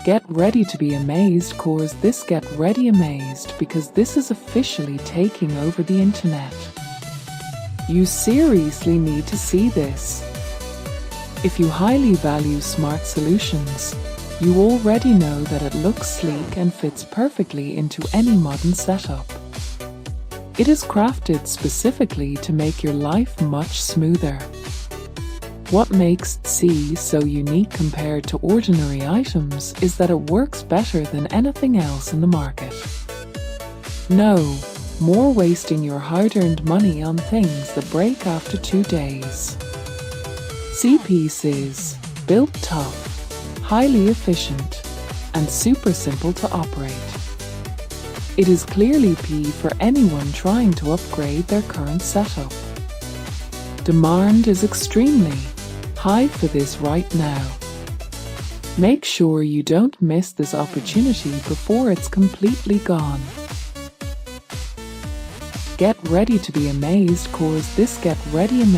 Get ready to be amazed, cause this get ready amazed because this is officially taking over the internet. You seriously need to see this. If you highly value smart solutions, you already know that it looks sleek and fits perfectly into any modern setup. It is crafted specifically to make your life much smoother. What makes C so unique compared to ordinary items is that it works better than anything else in the market. No more wasting your hard-earned money on things that break after 2 days. C-Piece is built tough, highly efficient, and super simple to operate. It is clearly P for anyone trying to upgrade their current setup. Demand is extremely high for this right now. Make sure you don't miss this opportunity before it's completely gone. Get ready to be amazed, cause this get ready amazed